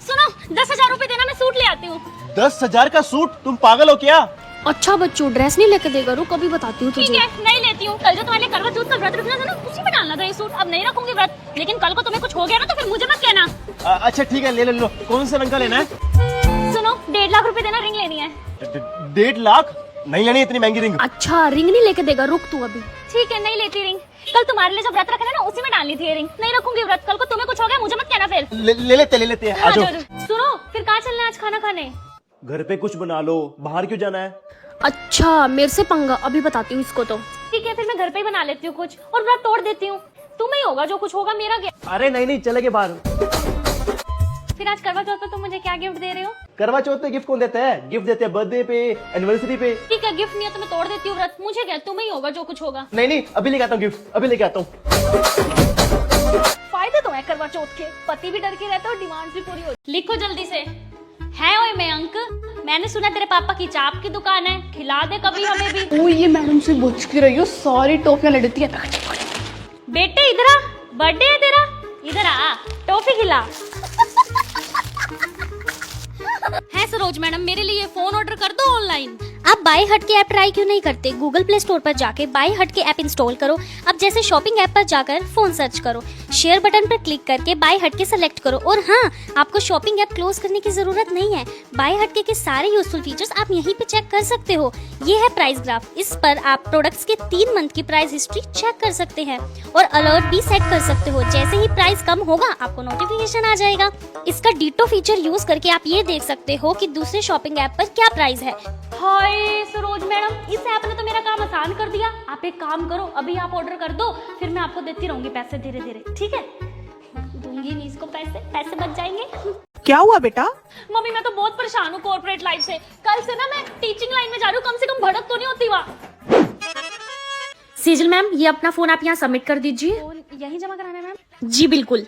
सुनो 10,000 रुपए देना, मैं सूट ले आती हूँ। 10,000 का सूट? तुम पागल हो क्या? अच्छा बच्चों, ड्रेस नहीं लेके देगा, रुक अभी बताती हूँ ठीक तुझे। है, नहीं लेती हूँ। कल जो तुम्हारे करवा चौथ का व्रत रखना था ना, उसी में डालना था ये सूट। अब नहीं रखूंगी व्रत, लेकिन कल को तुम्हें कुछ हो गया ना तो फिर मुझे मत कहना। अच्छा ठीक है, ले लो। कौन सा रंग का लेना है? सुनो 1.5 लाख रुपए देना, रिंग लेनी है। 1.5 लाख? नहीं लेनी इतनी महंगी रिंग। अच्छा रिंग नहीं लेके देगा, रुक तू अभी। ठीक है, नहीं लेती रिंग। कल तुम्हारे लिए जो व्रत रखना ना, उसी में डालनी थी ये रिंग। नहीं रखूंगी व्रत, कल को तुम्हें कुछ हो गया मुझे मत कहना फिर। ले लेते हैं। हाँ, आ जाओ। सुनो फिर कहाँ चलना है आज खाना खाने? घर पे कुछ बना लो, बाहर क्यों जाना है? अच्छा मेरे से पंगा, अभी बताती हूँ इसको तो। ठीक है, फिर मैं घर पे ही बना लेती हूँ कुछ और व्रत तोड़ देती हूँ। तुम्हें ही होगा जो कुछ होगा, मेरा क्या। अरे नहीं चलेंगे बाहर। फिर आज करवा चौथ पे तुम मुझे क्या गिफ्ट दे रहे हो? करवा चौथ पे गिफ्ट कौन देता है? गिफ्ट देते हैं बर्थडे पे, एनिवर्सरी पे। ठीक है, गिफ्ट नहीं है तो मैं तोड़ देती हूँ व्रत। मुझे क्या, तुम्हें ही होगा जो कुछ होगा। नहीं अभी लेके आता हूँ गिफ्ट, अभी लेके आता हूँ। फायदे तो है करवा चौथ के, पति भी डर के रहता है और डिमांड भी पूरी होती। लिखो जल्दी से। है ओए मयंक, मैंने सुना तेरे पापा की चाप की दुकान है, खिला दे कभी हमें भी। ओ ये मैडम से बच के रही हो, सारी टॉफियां ले लेती है। बेटे इधर आ, बर्थडे है तेरा, इधर आ, टॉफी खिला। है सरोज मैडम, मेरे लिए फोन ऑर्डर कर दो ऑनलाइन। आप बाय हट के ऐप ट्राई क्यों नहीं करते? गूगल प्ले स्टोर पर जाके बाय हट के ऐप इंस्टॉल करो। अब जैसे शॉपिंग ऐप पर जाकर फोन सर्च करो, शेयर बटन पर क्लिक करके बाय हट के सेलेक्ट करो। और हाँ, आपको शॉपिंग ऐप क्लोज करने की जरूरत नहीं है। बाय हट के सारे यूजफुल फीचर्स आप यहीं पे चेक कर सकते हो। ये है प्राइस ग्राफ, इस पर आप प्रोडक्ट्स के 3 मंथ की प्राइस हिस्ट्री चेक कर सकते हैं और अलर्ट भी सेट कर सकते हो। जैसे ही प्राइस कम होगा आपको नोटिफिकेशन आ जाएगा। इसका डिटो फीचर यूज करके आप ये देख सकते हो कि दूसरे शॉपिंग ऐप पर क्या प्राइस है। हाय सरोज मैडम, इस ऐप ने तो मेरा काम आसान कर दिया। आप एक काम करो, अभी आप ऑर्डर कर दो, फिर मैं आपको देती रहूंगी पैसे धीरे धीरे। ठीक है, दूंगी नहीं इसको पैसे बच जाएंगे। क्या हुआ बेटा? मम्मी मैं तो बहुत परेशान हूँ कॉर्पोरेट लाइफ से। कल से ना मैं टीचिंग लाइन में जा रही हूँ, कम से कम भड़क तो नहीं होती वहाँ। सेजल मैम, ये अपना फोन आप यहाँ सबमिट कर दीजिए। फोन यहीं जमा कराना है मैम? जी बिल्कुल।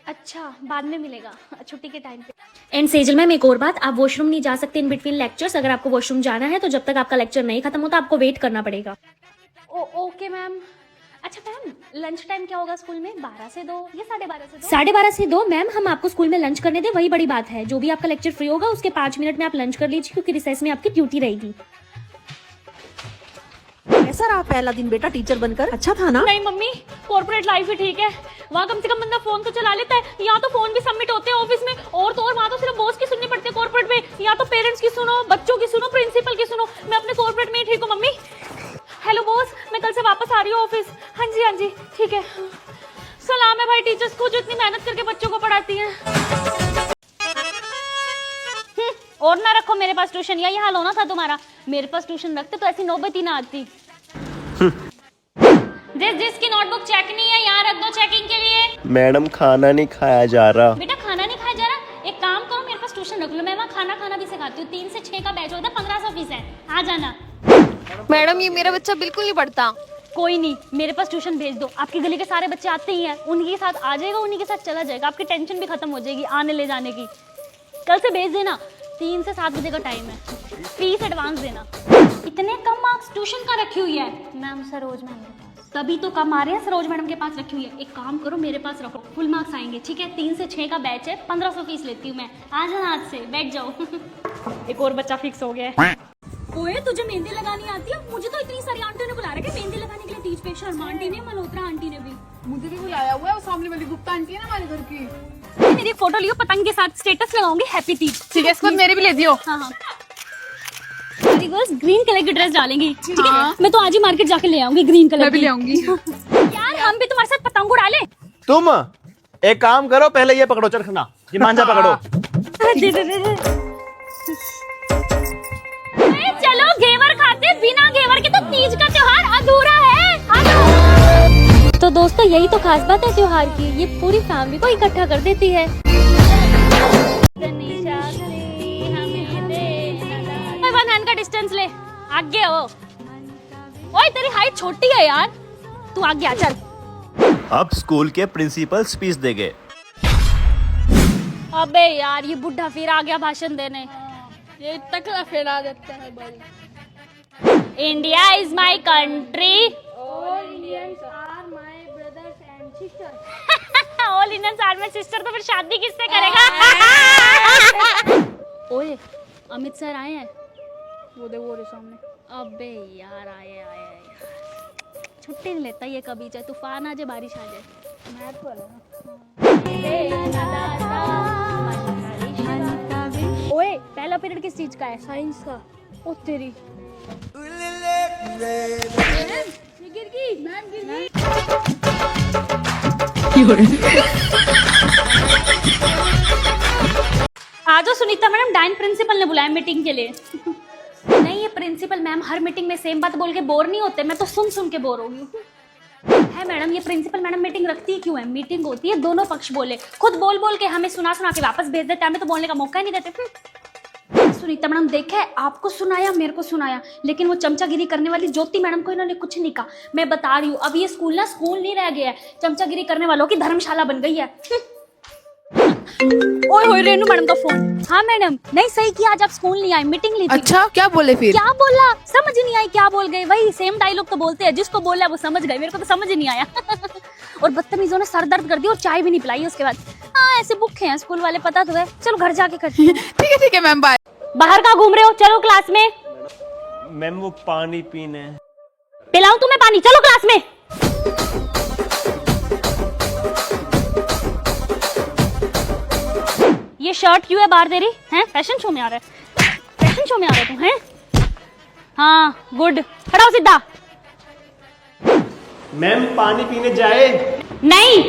अच्छा, बाद में मिलेगा छुट्टी के टाइम पे। एंड सेजल मैम एक और बात, आप वॉशरूम नहीं जा सकते इन बिटवीन लेक्चर्स। अगर आपको वॉशरूम जाना है तो जब तक आपका लेक्चर नहीं खत्म होता आपको वेट करना पड़ेगा। Okay ma'am. अच्छा मैम, लंच टाइम क्या होगा स्कूल में? 12 से 2 या 12:30 से 2? 12:30 से 2 मैम, हम आपको स्कूल में लंच करने दें वही बड़ी बात है। जो भी आपका लेक्चर फ्री होगा उसके 5 मिनट में आप लंच कर लीजिए, क्योंकि रिसेस में आपकी ड्यूटी रहेगी। कैसा रहा पहला दिन बेटा टीचर बनकर? अच्छा था ना? नहीं मम्मी, कॉर्पोरेट लाइफ ही ठीक है। वहाँ कम से कम बंदा फोन तो चला लेता है। यहाँ तो फोन भी सबमिट होते हैं ऑफिस में, और तो और वहाँ तो सिर्फ बॉस की सुननी पड़ती है कॉर्पोरेट में। यहाँ तो पेरेंट्स की सुनो, बच्चों की सुनो, प्रिंसिपल की सुनो। मैं अपने कॉर्पोरेट में ही ठीक हूँ मम्मी। हेलो बॉस, मैं कल से वापस आ रही हूँ ऑफिस। हाँ जी ठीक है। सलाम है भाई टीचर्स को जो इतनी मेहनत करके बच्चों को पढ़ाती हैं। और ना रखो मेरे पास ट्यूशन, यही हाल होना था तुम्हारा। मेरे पास ट्यूशन रखते तो ऐसी नौबत ही ना आती। जिसकी नोटबुक चेक नहीं है यहाँ रख दो चेकिंग के लिए। मैडम खाना नहीं खाया जा रहा। बेटा खाना नहीं खाया जा रहा? एक काम करो, मेरे पास ट्यूशन रख लो, मैं वहाँ खाना भी सिखाती हूँ। 3 से 6 का बैच होता है, 1500 फीस है, आ जाना। मैडम ये मेरा बच्चा बिल्कुल नहीं पढ़ता। कोई नहीं, मेरे पास ट्यूशन भेज दो। आपकी गली के सारे बच्चे आते ही हैं, उन्हीं के साथ आ जाएगा, उन्हीं के साथ चला जाएगा। आपकी टेंशन भी खत्म हो जाएगी आने ले जाने की। कल से भेज देना, 3 से 7 बजे का टाइम है। फीस एडवांस देना। इतने कम मार्क्स ट्यूशन का रखी हुई है मैम सरोज मैम के पास, तभी तो कम आ रहे हैं। सरोज मैडम के पास रखी हुई है। एक काम करो, मेरे पास रखो, फुल मार्क्स आएंगे। ठीक है, 3 से 6 का बैच है, 1500 फीस लेती हूँ मैं। आ जाना आज से, बैठ जाओ। एक और बच्चा फिक्स हो गया है। ओए तुझे मेहंदी लगानी आती है? मुझे तो इतनी सारी आंटियों ने बुला रखा है मेहंदी लगाने के लिए। टीच पे शर्मा आंटी ने, मल्होत्रा आंटी ने भी मुझे भी बुलाया हुआ है, वो सामने वाली गुप्ता आंटी है ना हमारे घर की। मेरी फोटो लियो, पतंग के साथ स्टेटस लगाऊंगी, हैप्पी तीज। ठीक है, इसको मेरी भी ले दियो। हाँ मेरी गर्ल्स ग्रीन कलर की ड्रेस डालेंगी। ठीक है, मैं तो आज ही मार्केट जाके ले आऊंगी ग्रीन कलर की। मैं भी ले आऊंगी। यार हम भी तुम्हारे साथ पतंग उड़ा ले। तुम एक काम करो, पहले ये पकड़ो चरखना, ये मांझा पकड़ो। चलो घेवर खाते, बिना घेवर के तो तीज का त्योहार अधूरा है। तो दोस्तों यही तो खास बात है त्योहार की, ये पूरी फैमिली को इकट्ठा कर देती है। वन हैंड का डिस्टेंस ले, आगे हो। ओए तेरी हाइट छोटी है यार, तू आगे आ चल। अब स्कूल के प्रिंसिपल स्पीच देंगे। अबे यार ये बुढ़ा फिर आ गया भाषण देने। ये तकला फैला देता है भाई। India is my country, all Indians are my brothers and sisters. All Indians are my sister. तो फिर शादी किससे करेगा? अमित सर आए हैं? वो रे सामने। अबे यार आए आए आए। छुट्टी नहीं लेता ये कभी, चाहे तूफान आ जाए बारिश आ जाए। मैथ वाला ना। ओए पहला पीरियड किस चीज का है? साइंस का। ओ तेरी। गिर गई मैम, गिर गई। आज सुनीता मैडम डाइन प्रिंसिपल ने बुलाया मीटिंग के लिए। नहीं ये प्रिंसिपल मैम हर मीटिंग में सेम बात बोल के बोर नहीं होते, मैं तो सुन सुन के बोर हो गई हूँ। है मैडम, ये प्रिंसिपल मैडम मीटिंग रखती क्यों है? मीटिंग होती है दोनों पक्ष बोले, खुद बोल बोल के हमें सुना सुना के वापस भेज देते, हमें तो बोलने का मौका ही नहीं देते। सुनीता मैडम देखा है, आपको सुनाया मेरे को सुनाया, लेकिन वो चमचागिरी करने वाली ज्योति मैडम को इन्होंने कुछ नहीं कहा। मैं बता रही हूँ अब ये स्कूल ना स्कूल नहीं रह गया है, चमचागिरी करने वालों की धर्मशाला बन गई है। ओए होए रेनू मैडम का फोन। हाँ मैडम, नहीं सही किया, आज आप स्कूल नहीं आए, मीटिंग ली थी। अच्छा क्या बोले फिर? क्या बोला समझ ही नहीं आई, क्या बोल गए? वही सेम डायलॉग तो बोलते हैं, जिसको बोला वो समझ गए, मेरे को तो समझ ही नहीं आया। और बदतमीजों ने सर दर्द कर दिया और चाय भी नहीं पिलाई उसके बाद। हाँ ऐसे भूखे हैं स्कूल वाले, पता तो है। चलो घर जाके करते हैं। ठीक है मैम, बाय। बाहर कहाँ घूम रहे हो? चलो क्लास में। मैम वो पानी पीने। पिलाऊं तुम्हें पानी? चलो क्लास में। ये शर्ट क्यों है बाहर तेरी? हैं फैशन शो में आ रहा है? फैशन शो में आ रहा है तू? हैं? हाँ गुड, खड़ा हो सीधा। मैम पानी पीने जाए? नहीं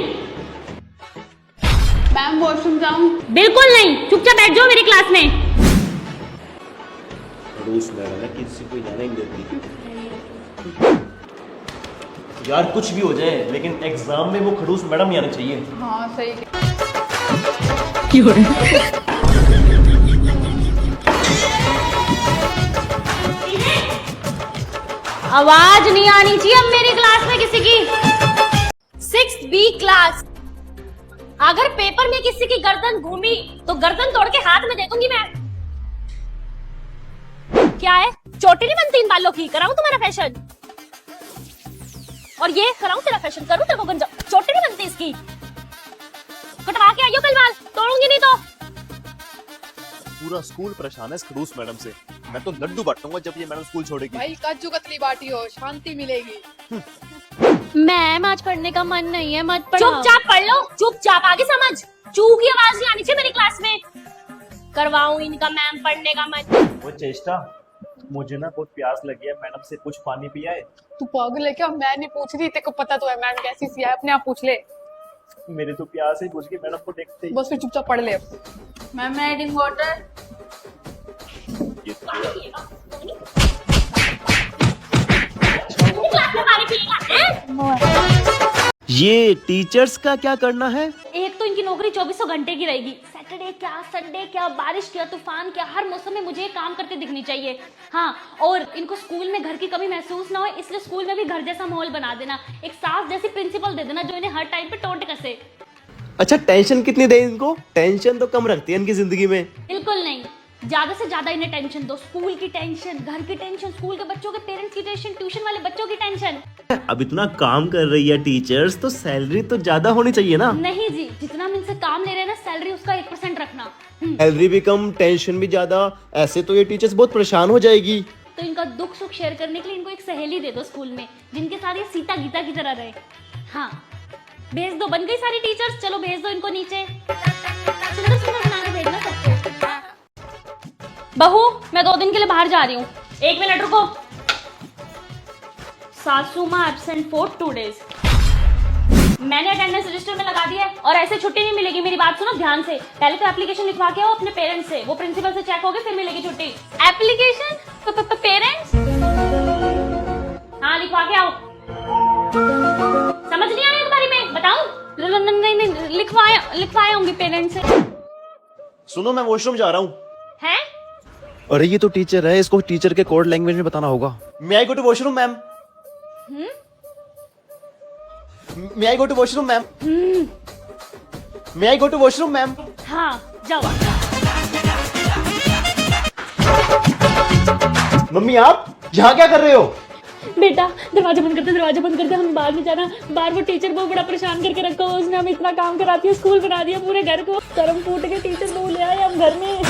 मैम वॉशरूम जाऊं? बिल्कुल नहीं, चुपचाप बैठ जाओ मेरी क्लास में। रूस मैडम है, किसी को जाने नहीं देती। यार कुछ भी हो जाए लेकिन एग्जाम में वो खड़ूस मैडम नहीं आना चाहिए। हाँ सही है। आवाज नहीं आनी चाहिए अब मेरी क्लास में किसी की। 6B class. अगर पेपर में किसी की गर्दन घूमी तो गर्दन तोड़ के हाथ में दे दूंगी मैं। क्या है, चोटी नहीं बनती इन बालों की? कराऊं तुम्हारा फैशन? और ये कराऊं तेरा फैशन? करूं तेरे को गंजा? चोटी नहीं बनती इसकी, कटवा के आइयो कल बाल, तोड़ूंगी नहीं तो। पूरा स्कूल परेशान है इस खड़ूस मैडम से। मैं तो लड्डू बांटूंगा जब ये मैडम स्कूल छोड़ेगी। भाई काजू कतली बाटी हो, शांति मिलेगी। मैम आज पढ़ने का मन नहीं है, मत पढ़ाओ। चुपचाप पढ़ लो, चुपचाप, आगे समझ। चू की आवाज नहीं आनी चाहिए मेरी क्लास में। करवाऊं इनका मैम पढ़ने का मन। वो चेष्टा, मुझे ना बहुत प्यास लगी है, मैडम से कुछ पानी पिया है? तू पागल है क्या? मैं नहीं पूछ रही, तेरे को पता तो है मैम कैसी सी है, अपने आप पूछ ले। मेरे तो प्यास ही बुझ गई मैडम को देखते ही। बस फिर चुपचाप पढ़ ले। Ma'am adding water. ये टीचर्स का क्या करना है? एक तो इनकी नौकरी 2400 घंटे की रहेगी। सैटरडे क्या, संडे क्या, बारिश क्या, तूफान क्या, हर मौसम में मुझे काम करते दिखनी चाहिए। हाँ, और इनको स्कूल में घर की कमी महसूस ना हो, इसलिए स्कूल में भी घर जैसा माहौल बना देना। एक सास जैसी प्रिंसिपल दे देना जो इन्हें हर टाइम पे टोंट कसे। अच्छा टेंशन कितनी दे इनको? टेंशन तो कम रखती है इनकी जिंदगी में। बिल्कुल नहीं, ज्यादा से ज्यादा इन्हें टेंशन दो। स्कूल की टेंशन, घर की टेंशन, स्कूल के बच्चों के पेरेंट्स की टेंशन, ट्यूशन वाले बच्चों की टेंशन। अब इतना काम कर रही है टीचर्स, तो सैलरी तो ज्यादा होनी चाहिए ना? नहीं जी, जितना हम इनसे काम ले रहे हैं ना, सैलरी उसका 1% रखना। सैलरी भी कम, टेंशन भी ज्यादा, ऐसे तो ये टीचर्स बहुत परेशान हो जाएगी। तो इनका दुख सुख शेयर करने के लिए इनको एक सहेली दे दो स्कूल में, जिनके साथ ये सीता गीता की तरह रहे। हाँ भेज दो, बन गई सारी टीचर्स। चलो भेज दो इनको नीचे, सुंदर सुंदर बना के भेजना सबको। बहू मैं 2 दिन के लिए बाहर जा रही हूँ, 1 मिनट रुको। सासू माँ एब्सेंट फॉर 2 डेज। मैंने अटेंडेंस रजिस्टर में लगा दिया है और ऐसे छुट्टी नहीं मिलेगी। मेरी बात सुनो ध्यान से, पहले तो एप्लीकेशन लिखवा के आओ अपने पेरेंट्स से, वो प्रिंसिपल से चेक होगे फिर मिलेगी छुट्टी। एप्लीकेशन तो पेरेंट्स? हाँ लिखवा के आओ। समझ नहीं आया इस बारे में? बताऊं? नहीं लिखवाए होंगी पेरेंट्स से। सुनो मैं वॉशरूम जा रहा हूँ। हैं? अरे ये तो टीचर है, इसको टीचर के कोड लैंग्वेज में बताना होगा। May I go to washroom ma'am? May I go to washroom ma'am? May I go to washroom ma'am? हाँ जाओ। मम्मी आप यहाँ क्या कर रहे हो? बेटा दरवाजा बंद करते, हमें बाहर नहीं जाना। बाहर वो टीचर बहुत बड़ा परेशान करके रखा हुआ, उसने हमें इतना काम कराती है, स्कूल बना दिया पूरे घर को। कर्म फूट के टीचर को ले आए हम घर में।